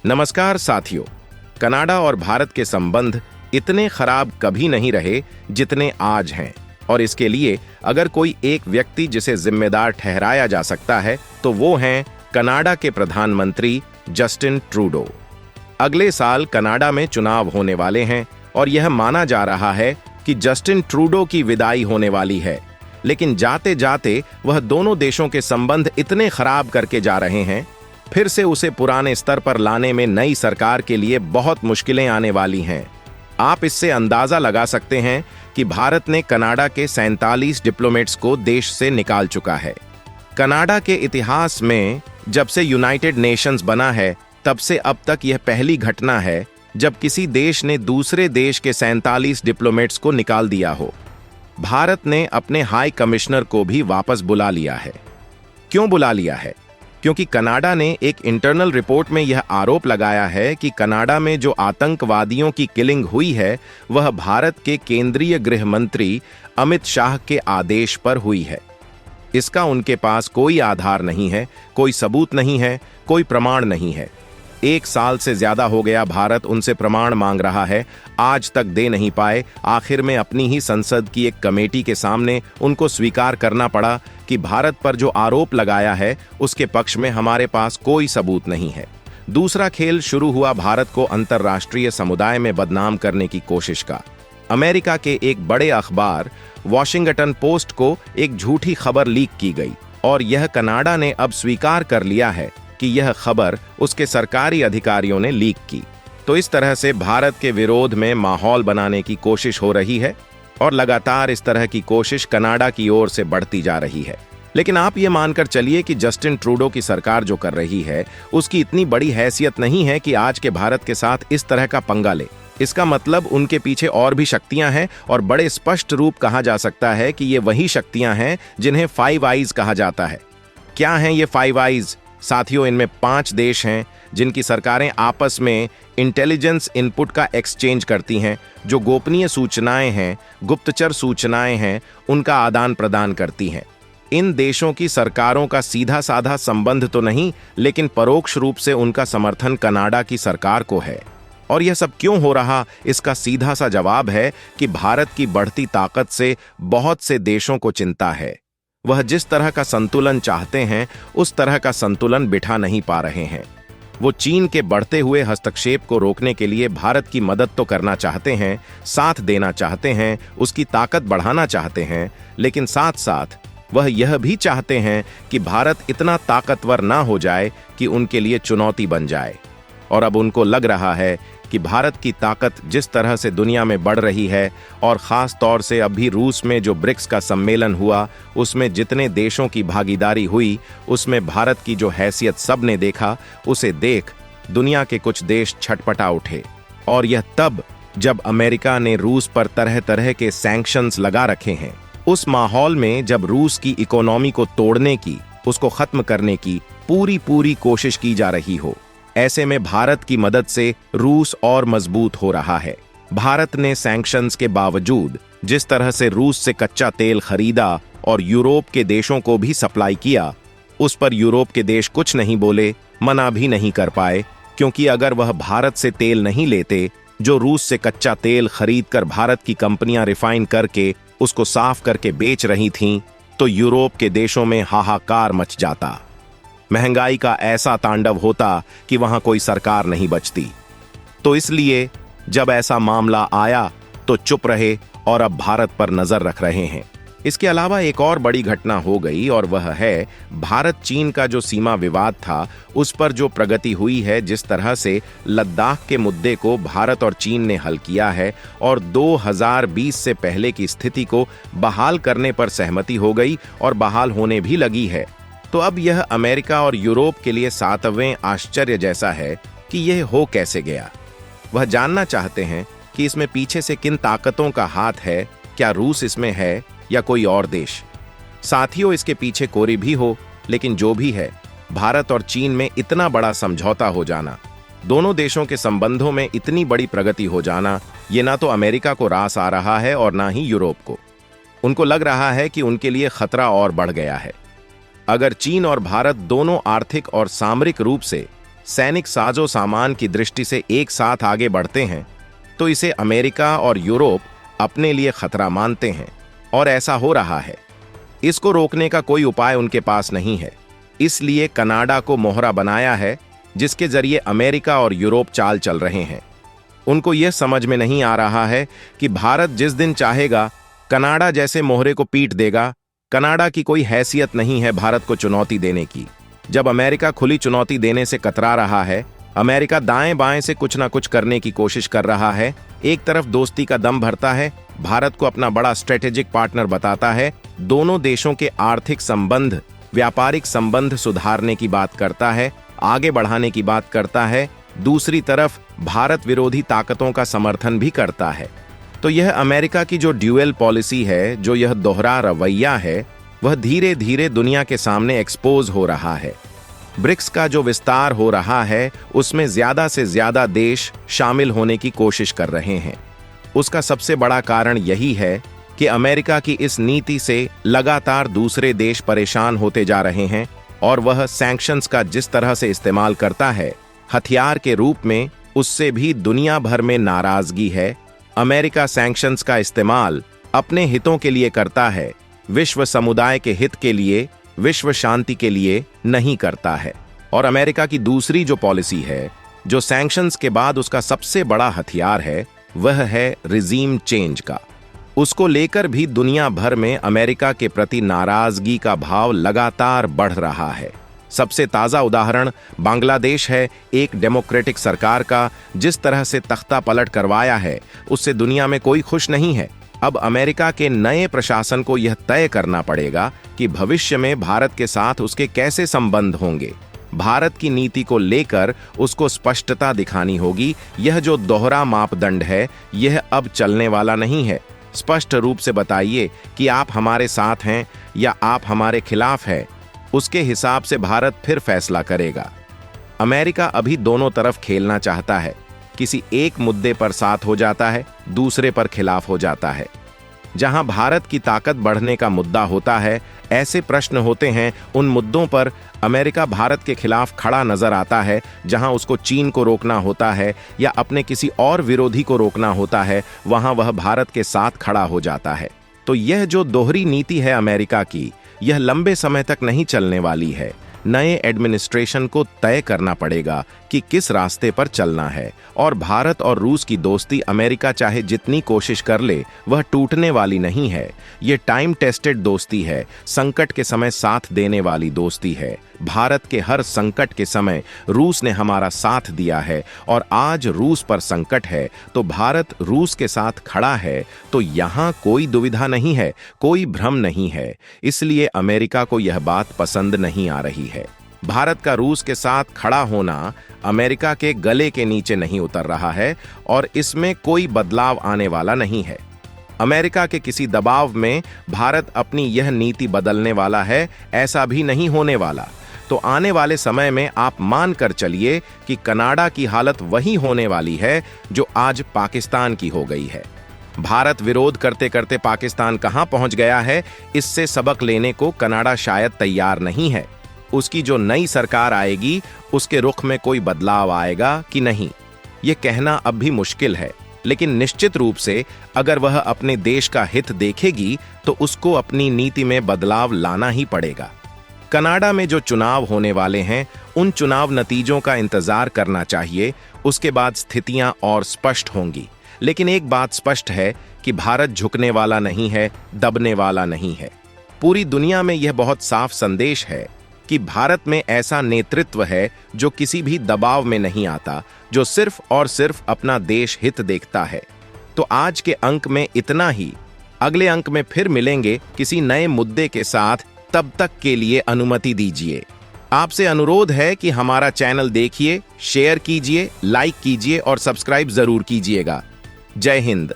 नमस्कार साथियों। कनाडा और भारत के संबंध इतने खराब कभी नहीं रहे जितने आज हैं, और इसके लिए अगर कोई एक व्यक्ति जिसे जिम्मेदार ठहराया जा सकता है तो वो हैं कनाडा के प्रधानमंत्री जस्टिन ट्रूडो। अगले साल कनाडा में चुनाव होने वाले हैं और यह माना जा रहा है कि जस्टिन ट्रूडो की विदाई होने वाली है, लेकिन जाते जाते वह दोनों देशों के संबंध इतने खराब करके जा रहे हैं, फिर से उसे पुराने स्तर पर लाने में नई सरकार के लिए बहुत मुश्किलें आने वाली हैं। आप इससे अंदाजा लगा सकते हैं कि भारत ने कनाडा के 47 डिप्लोमेट्स को देश से निकाल चुका है। कनाडा के इतिहास में जब से यूनाइटेड नेशंस बना है तब से अब तक यह पहली घटना है जब किसी देश ने दूसरे देश के 47 डिप्लोमेट्स को निकाल दिया हो। भारत ने अपने हाई कमिश्नर को भी वापस बुला लिया है। क्यों बुला लिया है? क्योंकि कनाडा ने एक इंटरनल रिपोर्ट में यह आरोप लगाया है कि कनाडा में जो आतंकवादियों की किलिंग हुई है वह भारत के केंद्रीय गृह मंत्री अमित शाह के आदेश पर हुई है। इसका उनके पास कोई आधार नहीं है, कोई सबूत नहीं है, कोई प्रमाण नहीं है। 1 साल से ज्यादा हो गया भारत उनसे प्रमाण मांग रहा है, आज तक दे नहीं पाए। आखिर में अपनी ही संसद की एक कमेटी के सामने उनको स्वीकार करना पड़ा कि भारत पर जो आरोप लगाया है उसके पक्ष में हमारे पास कोई सबूत नहीं है। दूसरा खेल शुरू हुआ भारत को अंतर्राष्ट्रीय समुदाय में बदनाम करने की कोशिश का। अमेरिका के एक बड़े अखबार वॉशिंगटन पोस्ट को एक झूठी खबर लीक की गई और यह कनाडा ने अब स्वीकार कर लिया है कि यह खबर उसके सरकारी अधिकारियों ने लीक की। तो इस तरह से भारत के विरोध में माहौल बनाने की कोशिश हो रही है और लगातार इस तरह की कोशिश कनाडा की ओर से बढ़ती जा रही है। लेकिन आप ये मानकर चलिए कि जस्टिन ट्रूडो की सरकार जो कर रही है उसकी इतनी बड़ी हैसियत नहीं है कि आज के भारत के साथ इस तरह का पंगा ले। इसका मतलब उनके पीछे और भी शक्तियां हैं और बड़े स्पष्ट रूप कहा जा सकता है कि ये वही शक्तियां हैं जिन्हें 5 आइज कहा जाता है। क्या हैं ये 5 आइज? साथियों, इनमें 5 देश हैं जिनकी सरकारें आपस में इंटेलिजेंस इनपुट का एक्सचेंज करती हैं, जो गोपनीय सूचनाएं हैं, गुप्तचर सूचनाएं हैं, उनका आदान प्रदान करती हैं। इन देशों की सरकारों का सीधा साधा संबंध तो नहीं, लेकिन परोक्ष रूप से उनका समर्थन कनाडा की सरकार को है। और यह सब क्यों हो रहा, इसका सीधा सा जवाब है कि भारत की बढ़ती ताकत से बहुत से देशों को चिंता है। वह जिस तरह का संतुलन चाहते हैं उस तरह का संतुलन बिठा नहीं पा रहे हैं। वो चीन के बढ़ते हुए हस्तक्षेप को रोकने के लिए भारत की मदद तो करना चाहते हैं, साथ देना चाहते हैं, उसकी ताकत बढ़ाना चाहते हैं, लेकिन साथ साथ वह यह भी चाहते हैं कि भारत इतना ताकतवर ना हो जाए कि उनके लिए चुनौती बन जाए। और अब उनको लग रहा है कि भारत की ताकत जिस तरह से दुनिया में बढ़ रही है, और ख़ास तौर से अभी रूस में जो ब्रिक्स का सम्मेलन हुआ उसमें जितने देशों की भागीदारी हुई उसमें भारत की जो हैसियत सबने देखा, उसे देख दुनिया के कुछ देश छटपटा उठे। और यह तब जब अमेरिका ने रूस पर तरह तरह के सैंक्शंस लगा रखे हैं। उस माहौल में जब रूस की इकोनॉमी को तोड़ने की, उसको खत्म करने की पूरी कोशिश की जा रही हो, ऐसे में भारत की मदद से रूस और मजबूत हो रहा है। भारत ने सैंक्शंस के बावजूद जिस तरह से रूस से कच्चा तेल खरीदा और यूरोप के देशों को भी सप्लाई किया, उस पर यूरोप के देश कुछ नहीं बोले, मना भी नहीं कर पाए, क्योंकि अगर वह भारत से तेल नहीं लेते, जो रूस से कच्चा तेल खरीदकर भारत की कंपनियां रिफाइन करके उसको साफ करके बेच रही थीं, तो यूरोप के देशों में हाहाकार मच जाता। महंगाई का ऐसा तांडव होता कि वहां कोई सरकार नहीं बचती। तो इसलिए जब ऐसा मामला आया तो चुप रहे और अब भारत पर नजर रख रहे हैं। इसके अलावा एक और बड़ी घटना हो गई और वह है भारत चीन का जो सीमा विवाद था उस पर जो प्रगति हुई है। जिस तरह से लद्दाख के मुद्दे को भारत और चीन ने हल किया है और 2020 से पहले की स्थिति को बहाल करने पर सहमति हो गई और बहाल होने भी लगी है, तो अब यह अमेरिका और यूरोप के लिए 7वें आश्चर्य जैसा है कि यह हो कैसे गया। वह जानना चाहते हैं कि इसमें पीछे से किन ताकतों का हाथ है, क्या रूस इसमें है या कोई और देश। साथियों, इसके पीछे कोई भी हो, लेकिन जो भी है, भारत और चीन में इतना बड़ा समझौता हो जाना, दोनों देशों के संबंधों में इतनी बड़ी प्रगति हो जाना, ये ना तो अमेरिका को रास आ रहा है और ना ही यूरोप को। उनको लग रहा है कि उनके लिए खतरा और बढ़ गया है। अगर चीन और भारत दोनों आर्थिक और सामरिक रूप से सैनिक साजो सामान की दृष्टि से एक साथ आगे बढ़ते हैं तो इसे अमेरिका और यूरोप अपने लिए खतरा मानते हैं, और ऐसा हो रहा है। इसको रोकने का कोई उपाय उनके पास नहीं है, इसलिए कनाडा को मोहरा बनाया है, जिसके जरिए अमेरिका और यूरोप चाल चल रहे हैं। उनको यह समझ में नहीं आ रहा है कि भारत जिस दिन चाहेगा कनाडा जैसे मोहरे को पीट देगा। कनाडा की कोई हैसियत नहीं है भारत को चुनौती देने की। जब अमेरिका खुली चुनौती देने से कतरा रहा है, अमेरिका दाएं बाएं से कुछ ना कुछ करने की कोशिश कर रहा है। एक तरफ दोस्ती का दम भरता है, भारत को अपना बड़ा स्ट्रेटेजिक पार्टनर बताता है, दोनों देशों के आर्थिक संबंध, व्यापारिक संबंध सुधारने की बात करता है, आगे बढ़ाने की बात करता है। दूसरी तरफ भारत विरोधी ताकतों का समर्थन भी करता है। तो यह अमेरिका की जो ड्यूअल पॉलिसी है, जो यह दोहरा रवैया है, वह धीरे धीरे दुनिया के सामने एक्सपोज हो रहा है। ब्रिक्स का जो विस्तार हो रहा है, उसमें ज्यादा से ज्यादा देश शामिल होने की कोशिश कर रहे हैं। उसका सबसे बड़ा कारण यही है कि अमेरिका की इस नीति से लगातार दूसरे देश परेशान होते जा रहे हैं, और वह सैंक्शंस का जिस तरह से इस्तेमाल करता है हथियार के रूप में, उससे भी दुनिया भर में नाराजगी है। अमेरिका सैंक्शंस का इस्तेमाल अपने हितों के लिए करता है, विश्व समुदाय के हित के लिए, विश्व शांति के लिए नहीं करता है। और अमेरिका की दूसरी जो पॉलिसी है, जो सैंक्शंस के बाद उसका सबसे बड़ा हथियार है, वह है रिजीम चेंज का। उसको लेकर भी दुनिया भर में अमेरिका के प्रति नाराजगी का भाव लगातार बढ़ रहा है। सबसे ताजा उदाहरण बांग्लादेश है। एक डेमोक्रेटिक सरकार का जिस तरह से तख्ता पलट करवाया है, उससे दुनिया में कोई खुश नहीं है। अब अमेरिका के नए प्रशासन को यह तय करना पड़ेगा कि भविष्य में भारत के साथ उसके कैसे संबंध होंगे। भारत की नीति को लेकर उसको स्पष्टता दिखानी होगी। यह जो दोहरा मापदंड है, यह अब चलने वाला नहीं है। स्पष्ट रूप से बताइए कि आप हमारे साथ हैं या आप हमारे खिलाफ हैं। उसके हिसाब से भारत फिर फैसला करेगा। अमेरिका अभी दोनों तरफ खेलना चाहता है। किसी एक मुद्दे पर साथ हो जाता है, दूसरे पर खिलाफ हो जाता है। जहां भारत की ताकत बढ़ने का मुद्दा होता है, ऐसे प्रश्न होते हैं, उन मुद्दों पर अमेरिका भारत के खिलाफ खड़ा नजर आता है। जहां उसको चीन को रोकना होता है या अपने किसी और विरोधी को रोकना होता है, वहां वह भारत के साथ खड़ा हो जाता है। तो यह जो दोहरी नीति है अमेरिका की, यह लंबे समय तक नहीं चलने वाली है। नए एडमिनिस्ट्रेशन को तय करना पड़ेगा कि किस रास्ते पर चलना है। और भारत और रूस की दोस्ती अमेरिका चाहे जितनी कोशिश कर ले, वह टूटने वाली नहीं है। ये टाइम टेस्टेड दोस्ती है, संकट के समय साथ देने वाली दोस्ती है। भारत के हर संकट के समय रूस ने हमारा साथ दिया है, और आज रूस पर संकट है तो भारत रूस के साथ खड़ा है। तो यहाँ कोई दुविधा नहीं है, कोई भ्रम नहीं है। इसलिए अमेरिका को यह बात पसंद नहीं आ रही है। भारत का रूस के साथ खड़ा होना अमेरिका के गले के नीचे नहीं उतर रहा है, और इसमें कोई बदलाव आने वाला नहीं है। अमेरिका के किसी दबाव में भारत अपनी यह नीति बदलने वाला है, ऐसा भी नहीं होने वाला। तो आने वाले समय में आप मान कर चलिए कि कनाडा की हालत वही होने वाली है जो आज पाकिस्तान की हो गई है। भारत विरोध करते करते पाकिस्तान कहां पहुंच गया है, इससे सबक लेने को कनाडा शायद तैयार नहीं है। उसकी जो नई सरकार आएगी, उसके रुख में कोई बदलाव आएगा कि नहीं, यह कहना अब भी मुश्किल है। लेकिन निश्चित रूप से अगर वह अपने देश का हित देखेगी, तो उसको अपनी नीति में बदलाव लाना ही पड़ेगा। कनाडा में जो चुनाव होने वाले हैं, उन चुनाव नतीजों का इंतजार करना चाहिए। उसके बाद स्थितियां और स्पष्ट होंगी। लेकिन एक बात स्पष्ट है कि भारत झुकने वाला नहीं है, दबने वाला नहीं है। पूरी दुनिया में यह बहुत साफ संदेश है कि भारत में ऐसा नेतृत्व है जो किसी भी दबाव में नहीं आता, जो सिर्फ और सिर्फ अपना देश हित देखता है। तो आज के अंक में इतना ही। अगले अंक में फिर मिलेंगे किसी नए मुद्दे के साथ। तब तक के लिए अनुमति दीजिए। आपसे अनुरोध है कि हमारा चैनल देखिए, शेयर कीजिए, लाइक कीजिए और सब्सक्राइब जरूर कीजिएगा। जय हिंद।